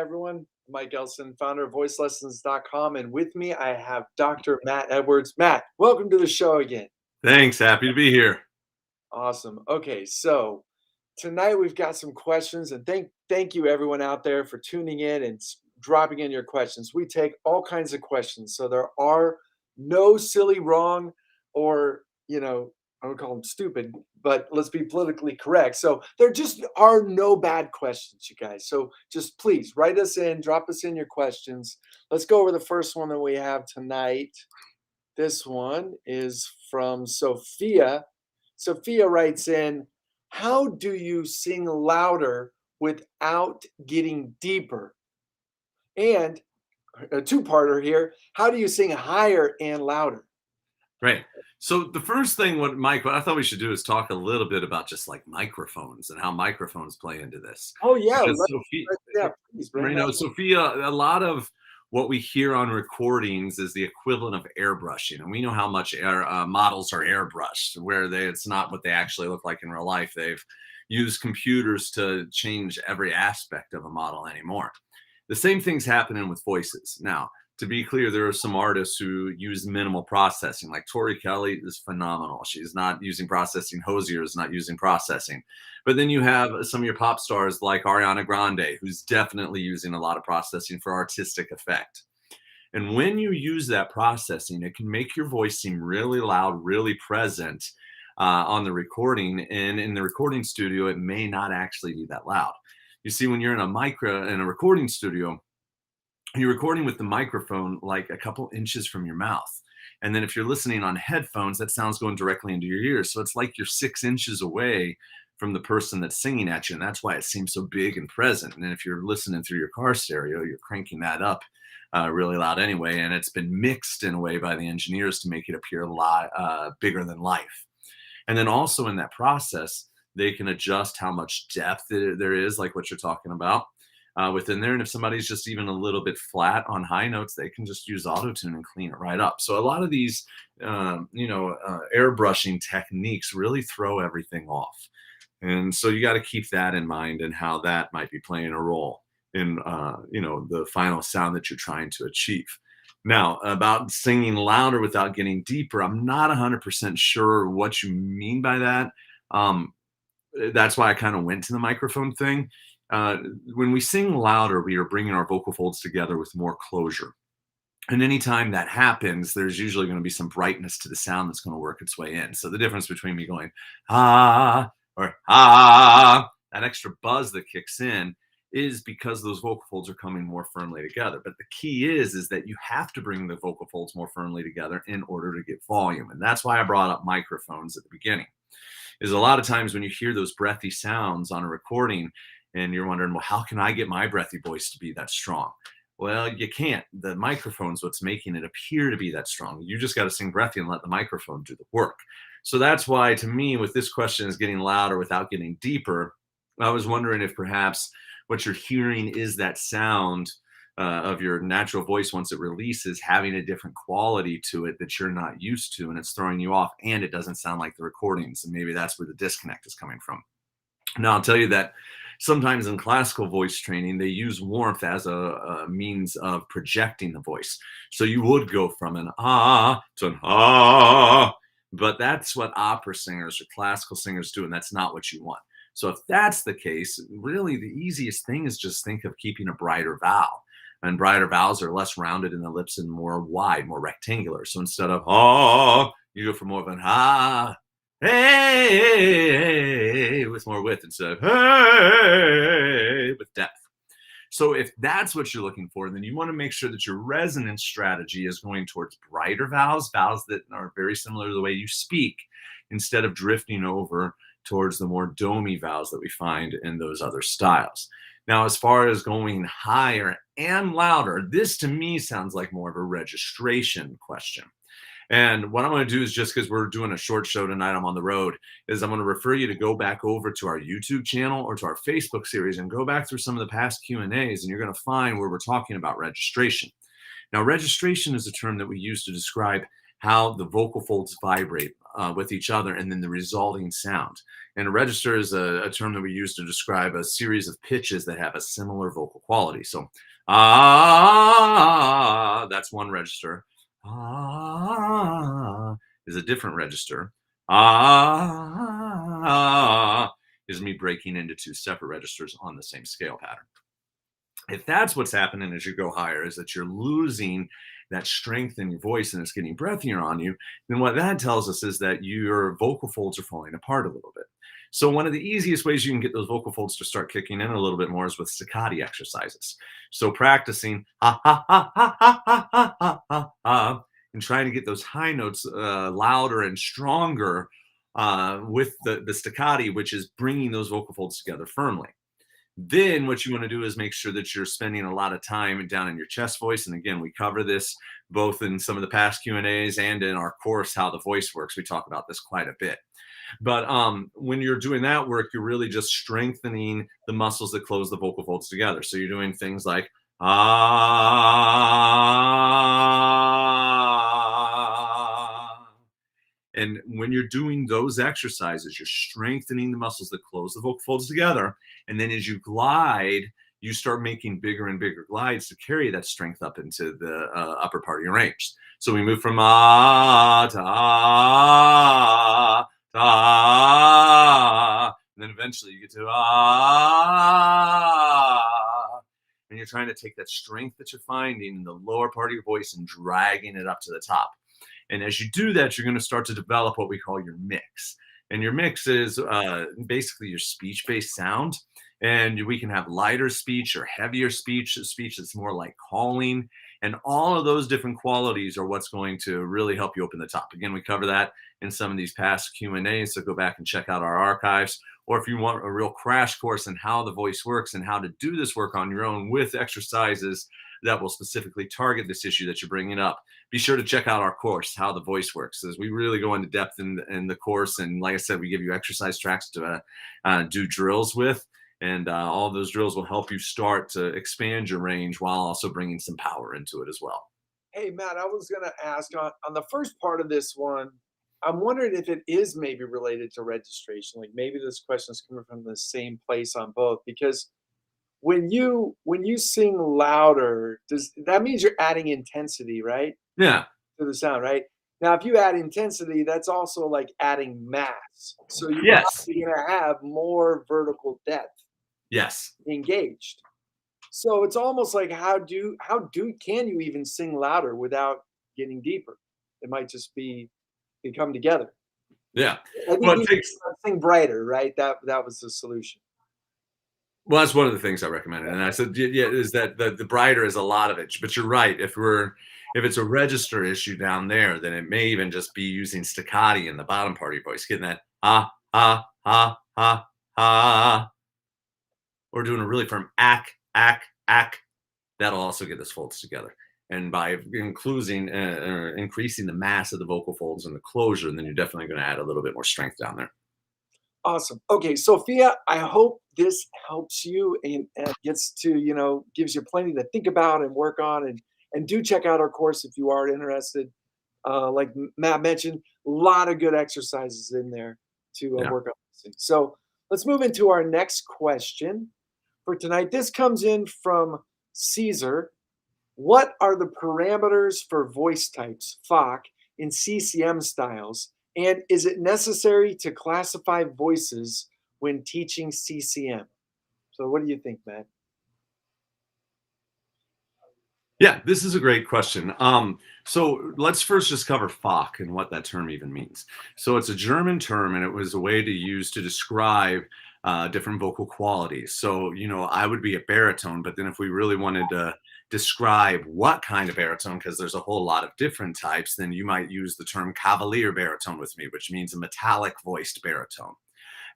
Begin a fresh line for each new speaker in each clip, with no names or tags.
everyone. Mike Elson, founder of voicelessons.com. And with me, I have Dr. Matt Edwards. Matt, welcome to the show again.
Thanks. Happy to be here.
Awesome. Okay, so tonight we've got some questions, and thank you everyone out there for tuning in and dropping in your questions. We take all kinds of questions, so there are no silly wrong or I would call them stupid, but let's be politically correct. So there just are no bad questions, you guys. So just please write us in, drop us in your questions. Let's go over the first one that we have tonight. This one is from Sophia. Sophia writes in, how do you sing louder without getting deeper? And a two-parter here, how do you sing higher and louder?
Right. So the first thing, what I thought we should do is talk a little bit about just like microphones and how microphones play into this.
Oh yeah,
Because Sophia,
please bring that up.
Sophia, a lot of what we hear on recordings is the equivalent of airbrushing, and we know how much models are airbrushed, where it's not what they actually look like in real life. They've used computers to change every aspect of a model anymore. The same thing's happening with voices now. To be clear, there are some artists who use minimal processing, like Tori Kelly is phenomenal. She's not using processing. Hosier is not using processing. But then you have some of your pop stars like Ariana Grande, who's definitely using a lot of processing for artistic effect. And when you use that processing, it can make your voice seem really loud, really present on the recording. And in the recording studio, it may not actually be that loud. You see, when you're in a recording studio, you're recording with the microphone like a couple inches from your mouth. And then if you're listening on headphones, that sound's going directly into your ears. So it's like you're 6 inches away from the person that's singing at you. And that's why it seems so big and present. And if you're listening through your car stereo, you're cranking that up really loud anyway. And it's been mixed in a way by the engineers to make it appear a lot bigger than life. And then also in that process, they can adjust how much depth there is, like what you're talking about. Within there. And if somebody's just even a little bit flat on high notes, they can just use auto-tune and clean it right up. So a lot of these, airbrushing techniques really throw everything off. And so you got to keep that in mind and how that might be playing a role in, the final sound that you're trying to achieve. Now, about singing louder without getting deeper, I'm not 100% sure what you mean by that. That's why I kind of went to the microphone thing. When we sing louder, we are bringing our vocal folds together with more closure. And anytime that happens, there's usually going to be some brightness to the sound that's going to work its way in. So the difference between me going, ah, or ah, that extra buzz that kicks in is because those vocal folds are coming more firmly together. But the key is that you have to bring the vocal folds more firmly together in order to get volume. And that's why I brought up microphones at the beginning. Is a lot of times when you hear those breathy sounds on a recording, and you're wondering, well, how can I get my breathy voice to be that strong? Well, you can't. The microphone's what's making it appear to be that strong. You just got to sing breathy and let the microphone do the work. So that's why, to me, with this question is getting louder without getting deeper, I was wondering if perhaps what you're hearing is that sound of your natural voice once it releases having a different quality to it that you're not used to, and it's throwing you off, and it doesn't sound like the recordings. And maybe that's where the disconnect is coming from. Now, I'll tell you that sometimes in classical voice training, they use warmth as a means of projecting the voice. So you would go from an ah to an ah, but that's what opera singers or classical singers do, and that's not what you want. So if that's the case, really the easiest thing is just think of keeping a brighter vowel. And brighter vowels are less rounded in the lips and more wide, more rectangular. So instead of ah, you go for more of an ah. Hey, with more width instead of hey, with depth. So if that's what you're looking for, then you want to make sure that your resonance strategy is going towards brighter vowels that are very similar to the way you speak, instead of drifting over towards the more domey vowels that we find in those other styles. Now, as far as going higher and louder, this to me sounds like more of a registration question. And what I'm going to do is, just because we're doing a short show tonight, I'm on the road, is I'm going to refer you to go back over to our YouTube channel or to our Facebook series and go back through some of the past Q&As, and you're going to find where we're talking about registration. Now, registration is a term that we use to describe how the vocal folds vibrate with each other and then the resulting sound. And a register is a term that we use to describe a series of pitches that have a similar vocal quality. So, that's one register. Ah is a different register. Ah is me breaking into two separate registers on the same scale pattern. If that's what's happening as you go higher, is that you're losing that strength in your voice and it's getting breathier on you, then what that tells us is that your vocal folds are falling apart a little bit. So one of the easiest ways you can get those vocal folds to start kicking in a little bit more is with staccato exercises. So practicing ha ha ha ha ha ha ha ha ha ha, and trying to get those high notes louder and stronger with the staccato, which is bringing those vocal folds together firmly. Then what you want to do is make sure that you're spending a lot of time down in your chest voice. And again, we cover this both in some of the past Q&As and in our course, How the Voice Works. We talk about this quite a bit. But when you're doing that work, you're really just strengthening the muscles that close the vocal folds together. So you're doing things like ah. And when you're doing those exercises, you're strengthening the muscles that close the vocal folds together. And then as you glide, you start making bigger and bigger glides to carry that strength up into the upper part of your range. So we move from ah to ah to ah, and then eventually you get to ah. And you're trying to take that strength that you're finding in the lower part of your voice and dragging it up to the top. And as you do that, you're going to start to develop what we call your mix. And your mix is basically your speech-based sound. And we can have lighter speech or heavier speech that's more like calling. And all of those different qualities are what's going to really help you open the top. Again, we cover that in some of these past Q&As, so go back and check out our archives. Or if you want a real crash course on how the voice works and how to do this work on your own with exercises that will specifically target this issue that you're bringing up, be sure to check out our course, How the Voice Works, as we really go into depth in the course. And like I said, we give you exercise tracks to do drills with. And all of those drills will help you start to expand your range while also bringing some power into it as well.
Hey, Matt, I was going to ask on the first part of this one, I'm wondering if it is maybe related to registration. Like maybe this question is coming from the same place on both, because when you sing louder, does that means you're adding intensity, right?
Yeah.
To the sound, right? Now, if you add intensity, that's also like adding mass. So you're
Yes.
probably gonna have more vertical depth
Yes.
engaged. So it's almost like how do can you even sing louder without getting deeper? It might just be they come together.
Yeah.
I think
Well,
you
it takes
sing brighter, right? That was the solution.
Well, that's one of the things I recommended, and I said, yeah, is that the brighter is a lot of it. But you're right. If it's a register issue down there, then it may even just be using staccato in the bottom part of your voice, getting that ah, or doing a really firm ack. That'll also get those folds together. And by increasing the mass of the vocal folds and the closure, then you're definitely going to add a little bit more strength down there.
Awesome. Okay, Sophia, I hope this helps you and gets to, gives you plenty to think about and work on and do check out our course if you are interested. Like Matt mentioned, a lot of good exercises in there to
Yeah.
work on this thing. So let's move into our next question for tonight. This comes in from Caesar. What are the parameters for voice types, FOC, in CCM styles? And is it necessary to classify voices when teaching CCM? So, what do you think, Matt?
Yeah, this is a great question. So let's first just cover Fach and what that term even means. So it's a German term, and it was a way to use to describe different vocal qualities. So, I would be a baritone, but then if we really wanted to describe what kind of baritone, because there's a whole lot of different types, then you might use the term cavalier baritone with me, which means a metallic voiced baritone.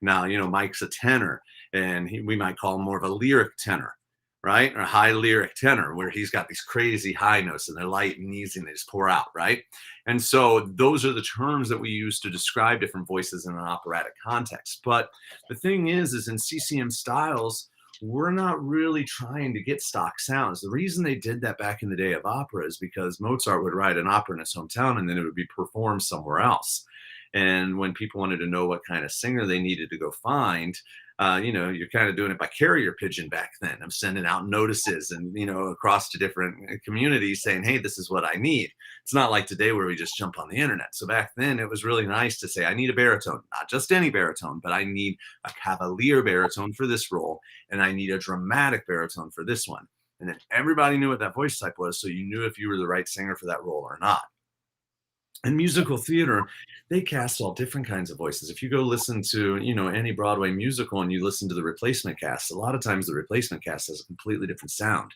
Now, Mike's a tenor, and we might call him more of a lyric tenor, right? Or high lyric tenor, where he's got these crazy high notes and they're light and easy and they just pour out, right? And so those are the terms that we use to describe different voices in an operatic context. But the thing is in CCM styles, we're not really trying to get stock sounds. The reason they did that back in the day of opera is because Mozart would write an opera in his hometown and then it would be performed somewhere else. And when people wanted to know what kind of singer they needed to go find, you're kind of doing it by carrier pigeon back then. I'm sending out notices and, across to different communities saying, hey, this is what I need. It's not like today where we just jump on the internet. So back then it was really nice to say, I need a baritone, not just any baritone, but I need a cavalier baritone for this role. And I need a dramatic baritone for this one. And then everybody knew what that voice type was. So you knew if you were the right singer for that role or not. In musical theater, they cast all different kinds of voices. If you go listen to, any Broadway musical and you listen to the replacement cast, a lot of times the replacement cast has a completely different sound.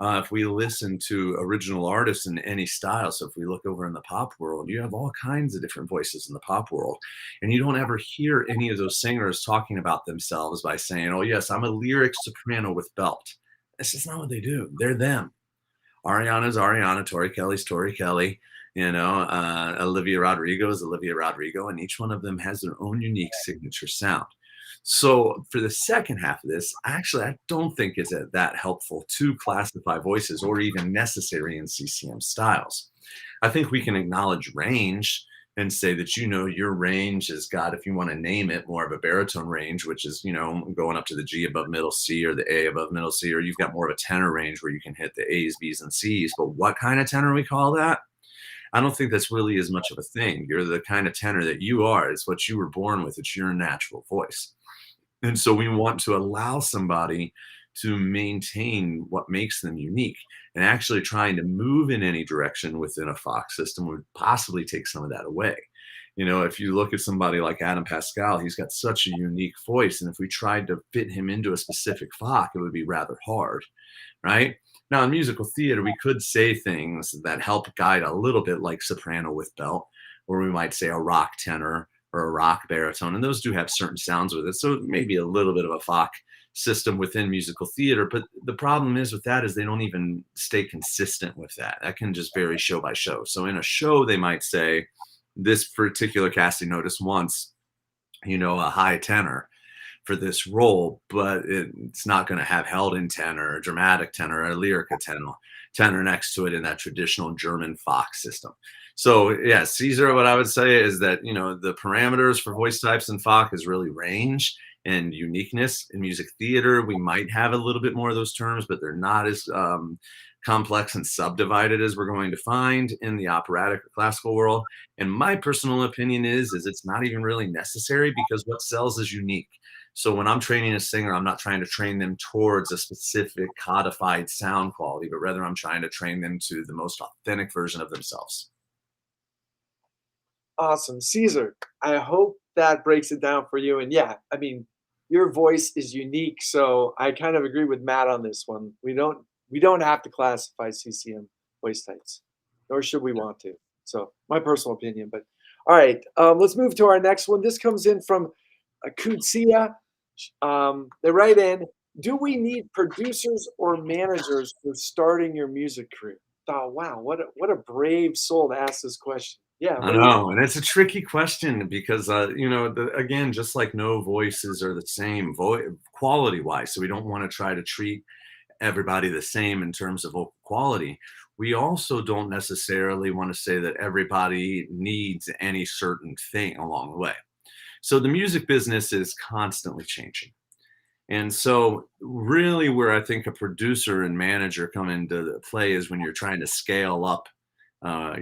If we listen to original artists in any style, so if we look over in the pop world, you have all kinds of different voices in the pop world. And you don't ever hear any of those singers talking about themselves by saying, oh, yes, I'm a lyric soprano with belt. That's just not what they do. They're them. Ariana's Ariana, Tori Kelly's Tori Kelly, Olivia Rodrigo is Olivia Rodrigo, and each one of them has their own unique signature sound. So for the second half of this, actually, I don't think it's that helpful to classify voices or even necessary in CCM styles. I think we can acknowledge range and say that, your range has got, if you want to name it, more of a baritone range, which is, going up to the G above middle C or the A above middle C, or you've got more of a tenor range where you can hit the A's, B's, and C's. But what kind of tenor we call that? I don't think that's really as much of a thing. You're the kind of tenor that you are. It's what you were born with. It's your natural voice. And so we want to allow somebody to maintain what makes them unique. And actually trying to move in any direction within a Fox system would possibly take some of that away. If you look at somebody like Adam Pascal, he's got such a unique voice. And if we tried to fit him into a specific Fox, it would be rather hard, right? Now, in musical theater, we could say things that help guide a little bit like soprano with belt, or we might say a rock tenor or a rock baritone, and those do have certain sounds with it. So maybe a little bit of a Fox system within musical theater. But the problem is with that is they don't even stay consistent with that. That can just vary show by show. So in a show, they might say this particular casting notice wants, a high tenor for this role, but it's not going to have held in tenor, or dramatic tenor, or lyrica tenor next to it in that traditional German Fox system. So yeah, Caesar, what I would say is that, the parameters for voice types in Fox is really range and uniqueness. In music theater, we might have a little bit more of those terms, but they're not as complex and subdivided as we're going to find in the operatic or classical world. And my personal opinion is it's not even really necessary, because what sells is unique. So when I'm training a singer, I'm not trying to train them towards a specific codified sound quality, but rather I'm trying to train them to the most authentic version of themselves.
Awesome. Caesar, I hope that breaks it down for you. And yeah, I mean, your voice is unique, so I kind of agree with Matt on this one. We don't have to classify CCM voice types, nor should we want to. So my personal opinion. But all right, let's move to our next one. This comes in from Kutsia. They write in, do we need producers or managers for starting your music career? Oh, wow, what a brave soul to ask this question. Yeah,
I
what do you
know, and it's a tricky question because, again, just like no voices are the same quality-wise, so we don't want to try to treat everybody the same in terms of vocal quality. We also don't necessarily want to say that everybody needs any certain thing along the way. So the music business is constantly changing. And so really where I think a producer and manager come into play is when you're trying to scale up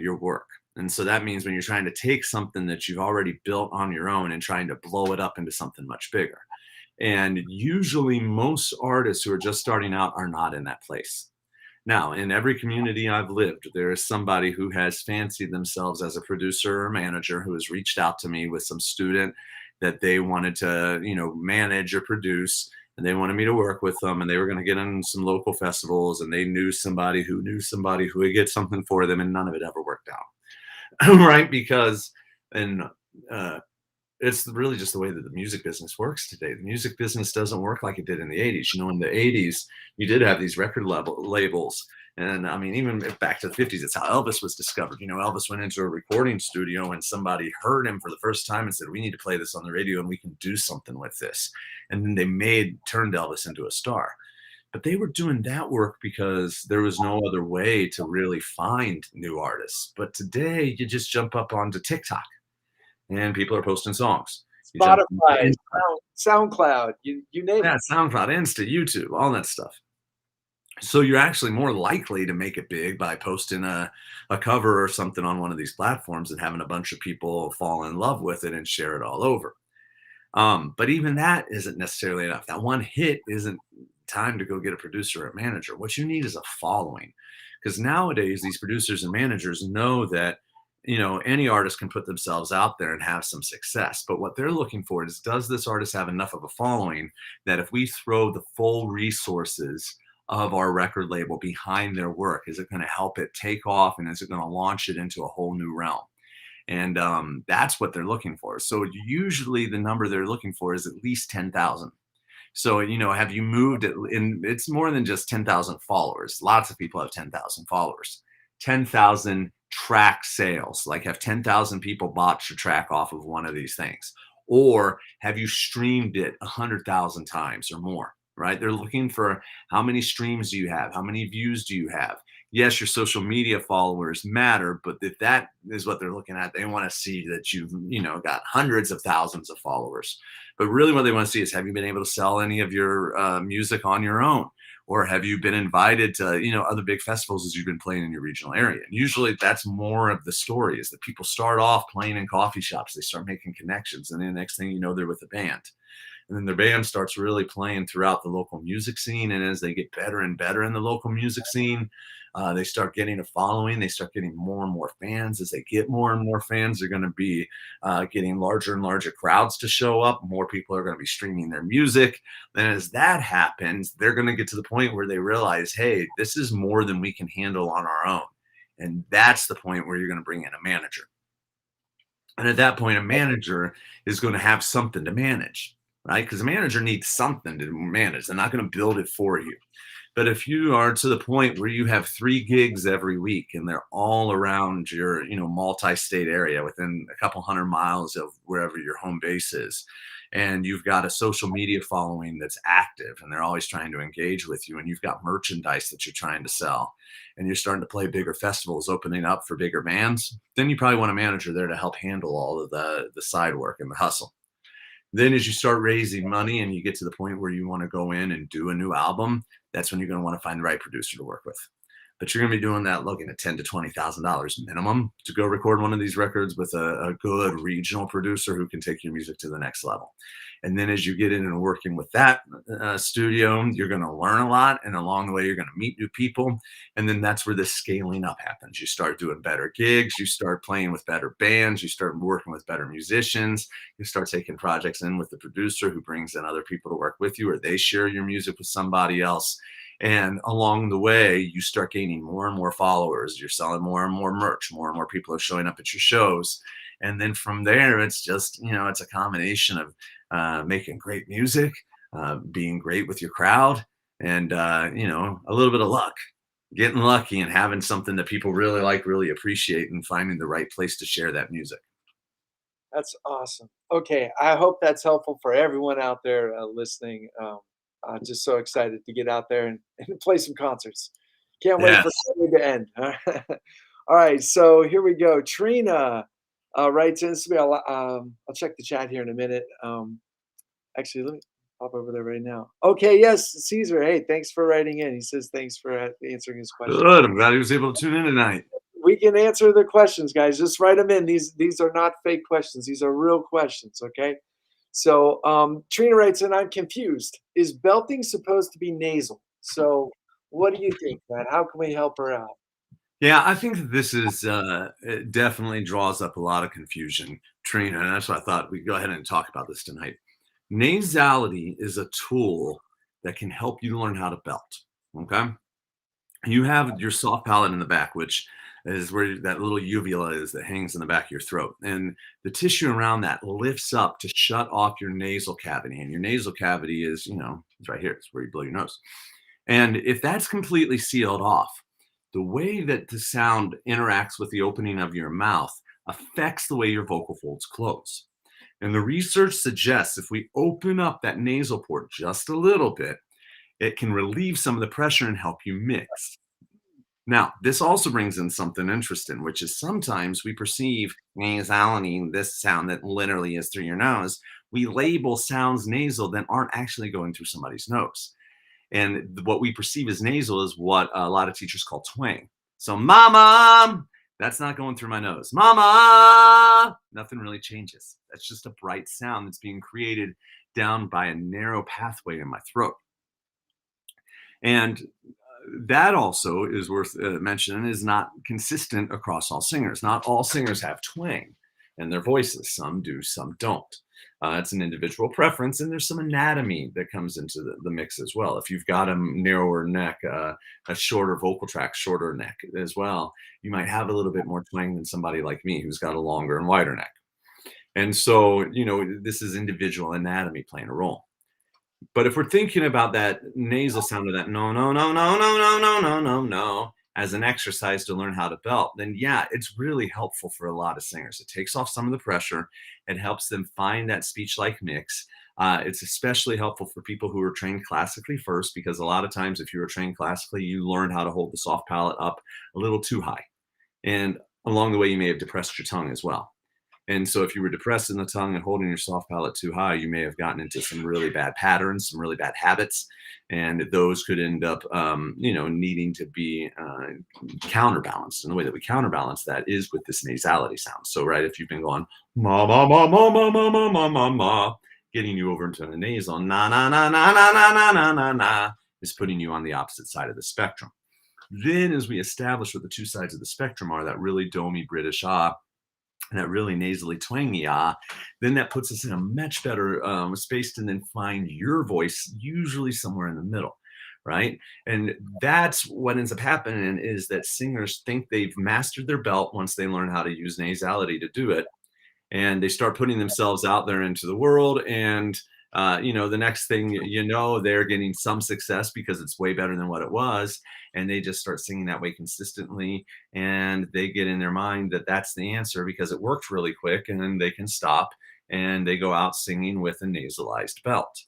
your work. And so that means when you're trying to take something that you've already built on your own and trying to blow it up into something much bigger. And usually most artists who are just starting out are not in that place. Now, in every community I've lived, there is somebody who has fancied themselves as a producer or manager who has reached out to me with some student that they wanted to, manage or produce, and they wanted me to work with them, and they were going to get in some local festivals, and they knew somebody who would get something for them, and none of it ever worked out. Right? Because, and it's really just the way that the music business works today. The music business doesn't work like it did in the 80s. In the 80s, you did have these record labels, And I mean, even back to the 50s, it's how Elvis was discovered. Elvis went into a recording studio and somebody heard him for the first time and said, "We need to play this on the radio and we can do something with this." And then turned Elvis into a star. But they were doing that work because there was no other way to really find new artists. But today, you just jump up onto TikTok and people are posting songs. You jump into
Spotify, SoundCloud, you name
yeah,
it.
SoundCloud, Insta, YouTube, all that stuff. So you're actually more likely to make it big by posting a cover or something on one of these platforms and having a bunch of people fall in love with it and share it all over. But even that isn't necessarily enough. That one hit isn't time to go get a producer or a manager. What you need is a following. Because nowadays, these producers and managers know that, any artist can put themselves out there and have some success. But what they're looking for is, does this artist have enough of a following that if we throw the full resources of our record label behind their work, is it going to help it take off and is it going to launch it into a whole new realm? And that's what they're looking for. So usually the number they're looking for is at least 10,000. So, have you moved it in? It's more than just 10,000 followers. Lots of people have 10,000 followers. 10,000 track sales, like have 10,000 people bought your track off of one of these things? Or have you streamed it 100,000 times or more, right? They're looking for how many streams do you have? How many views do you have? Yes, your social media followers matter, but if that is what they're looking at, they want to see that you've, got hundreds of thousands of followers. But really what they want to see is, have you been able to sell any of your music on your own? Or have you been invited to, other big festivals as you've been playing in your regional area? And usually that's more of the story, is that people start off playing in coffee shops. They start making connections. And then the next thing you know, they're with a band. And then their band starts really playing throughout the local music scene. And as they get better and better in the local music scene, they start getting a following. They start getting more and more fans. As they get more and more fans, they're going to be getting larger and larger crowds to show up. More people are going to be streaming their music. Then as that happens, they're going to get to the point where they realize, hey, this is more than we can handle on our own. And that's the point where you're going to bring in a manager. And at that point, a manager is going to have something to manage, right? Because a manager needs something to manage. They're not going to build it for you. But if you are to the point where you have 3 gigs every week and they're all around your, multi-state area within a couple hundred miles of wherever your home base is, and you've got a social media following that's active and they're always trying to engage with you, and you've got merchandise that you're trying to sell, and you're starting to play bigger festivals, opening up for bigger bands, then you probably want a manager there to help handle all of the side work and the hustle. Then as you start raising money and you get to the point where you want to go in and do a new album, that's when you're going to want to find the right producer to work with. But you're going to be doing that looking at $10,000 to $20,000 minimum to go record one of these records with a good regional producer who can take your music to the next level. And then as you get in and working with that studio, you're going to learn a lot. And along the way, you're going to meet new people. And then that's where the scaling up happens. You start doing better gigs. You start playing with better bands. You start working with better musicians. You start taking projects in with the producer who brings in other people to work with you, or they share your music with somebody else. And along the way, you start gaining more and more followers. You're selling more and more merch. More and more people are showing up at your shows. And then from there, it's just, it's a combination of making great music, being great with your crowd, and, a little bit of luck, getting lucky and having something that people really like, really appreciate, and finding the right place to share that music.
That's awesome. Okay, I hope that's helpful for everyone out there listening. I'm just so excited to get out there and play some concerts. Can't wait for
Yes.
Sunday to end. All right, so here we go. Trina writes in to me. I'll check the chat here in a minute. Actually, let me pop over there right now. Okay, yes, Caesar. Hey, thanks for writing in. He says thanks for answering his question.
Good. I'm glad he was able to tune in tonight.
We can answer the questions, guys. Just write them in. These are not fake questions. These are real questions. Okay. So Trina writes in, I'm confused. Is belting supposed to be nasal? So what do you think, man? How can we help her out?
Yeah, I think that this is it definitely draws up a lot of confusion, Trina, and that's why I thought we'd go ahead and talk about this tonight. Nasality is a tool that can help you learn how to belt. Okay, you have your soft palate in the back, which is where that little uvula is that hangs in the back of your throat, and the tissue around that lifts up to shut off your nasal cavity, and your nasal cavity is, it's right here. It's where you blow your nose, and if that's completely sealed off, The way that the sound interacts with the opening of your mouth affects the way your vocal folds close. And the research suggests if we open up that nasal port just a little bit, it can relieve some of the pressure and help you mix. Now, this also brings in something interesting, which is sometimes we perceive nasality, this sound that literally is through your nose, we label sounds nasal that aren't actually going through somebody's nose. And what we perceive as nasal is what a lot of teachers call twang. So, mama, that's not going through my nose. Mama, nothing really changes. That's just a bright sound that's being created down by a narrow pathway in my throat. And that also is worth mentioning is not consistent across all singers. Not all singers have twang in their voices. Some do, some don't. It's an individual preference, and there's some anatomy that comes into the mix as well. If you've got a narrower neck, a shorter vocal tract, shorter neck as well, you might have a little bit more twang than somebody like me who's got a longer and wider neck. And so, this is individual anatomy playing a role. But if we're thinking about that nasal sound of that no, no, no, no, no, no, no, no, no, no, as an exercise to learn how to belt, then yeah, it's really helpful for a lot of singers. It takes off some of the pressure. It helps them find that speech-like mix. It's especially helpful for people who are trained classically first, because a lot of times if you were trained classically, you learn how to hold the soft palate up a little too high. And along the way, you may have depressed your tongue as well. And so if you were depressing the tongue and holding your soft palate too high, you may have gotten into some really bad patterns, some really bad habits, and those could end up, needing to be counterbalanced. And the way that we counterbalance that is with this nasality sound. So, right, if you've been going ma ma ma ma ma ma ma ma ma ma, getting you over into the nasal na na na na na na na na na na is putting you on the opposite side of the spectrum. Then, as we establish what the two sides of the spectrum are, that really domey British and that really nasally twangy then that puts us in a much better space to then find your voice, usually somewhere in the middle, right? And that's what ends up happening is that singers think they've mastered their belt once they learn how to use nasality to do it, and they start putting themselves out there into the world, and the next thing they're getting some success because it's way better than what it was, and they just start singing that way consistently, and they get in their mind that that's the answer because it worked really quick, and then they can stop and they go out singing with a nasalized belt.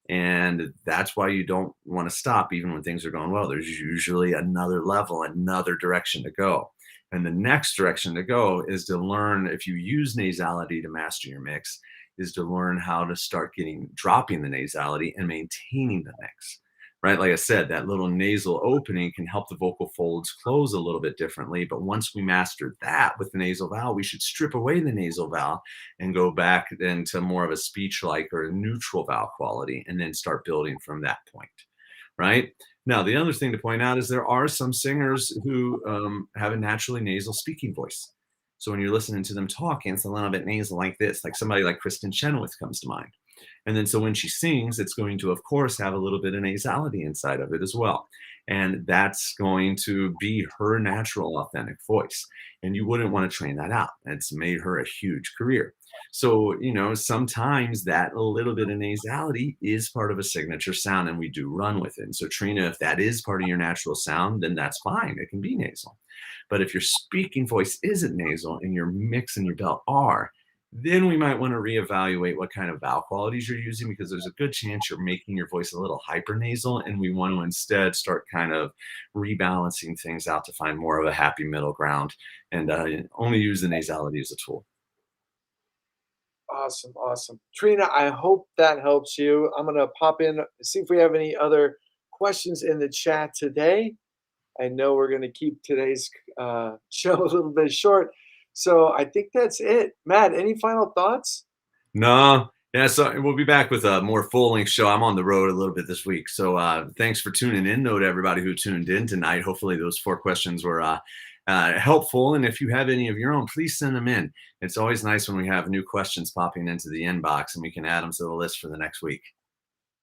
And that's why you don't want to stop even when things are going well. There's usually another level, another direction to go. And the next direction to go is to learn, if you use nasality to master your mix, is to learn how to start dropping the nasality and maintaining the mix, right? Like I said, that little nasal opening can help the vocal folds close a little bit differently. But once we master that with the nasal vowel, we should strip away the nasal vowel and go back into more of a speech-like or a neutral vowel quality, and then start building from that point, right? Now, the other thing to point out is there are some singers who have a naturally nasal speaking voice. So when you're listening to them talking, it's a little bit nasal like this, like somebody like Kristen Chenoweth comes to mind. And then so when she sings, it's going to, of course, have a little bit of nasality inside of it as well. And that's going to be her natural, authentic voice. And you wouldn't want to train that out. It's made her a huge career. So, sometimes that little bit of nasality is part of a signature sound, and we do run with it. And so, Trina, if that is part of your natural sound, then that's fine. It can be nasal. But if your speaking voice isn't nasal and your mix and your belt are, then we might want to reevaluate what kind of vowel qualities you're using, because there's a good chance you're making your voice a little hypernasal, and we want to instead start kind of rebalancing things out to find more of a happy middle ground, and only use the nasality as a tool.
Awesome, awesome. Trina, I hope that helps you. I'm gonna pop in, see if we have any other questions in the chat today. I know we're gonna keep today's show a little bit short. So I think that's it. Matt, any final thoughts?
No, yeah, so we'll be back with a more full-length show. I'm on the road a little bit this week, so thanks for tuning in, though, to everybody who tuned in tonight. Hopefully those 4 questions were helpful, and if you have any of your own, please send them in. It's always nice when we have new questions popping into the inbox, and we can add them to the list for the next week.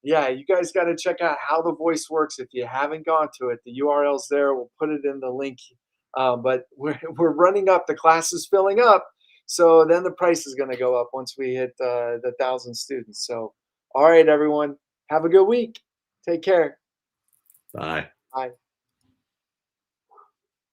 Yeah, you guys got to check out How the Voice Works. If you haven't gone to it, the URL's there. We'll put it in the link. But we're running up. The class is filling up. So then the price is going to go up once we hit the 1,000 students. So, all right, everyone, have a good week. Take care.
Bye.
Bye.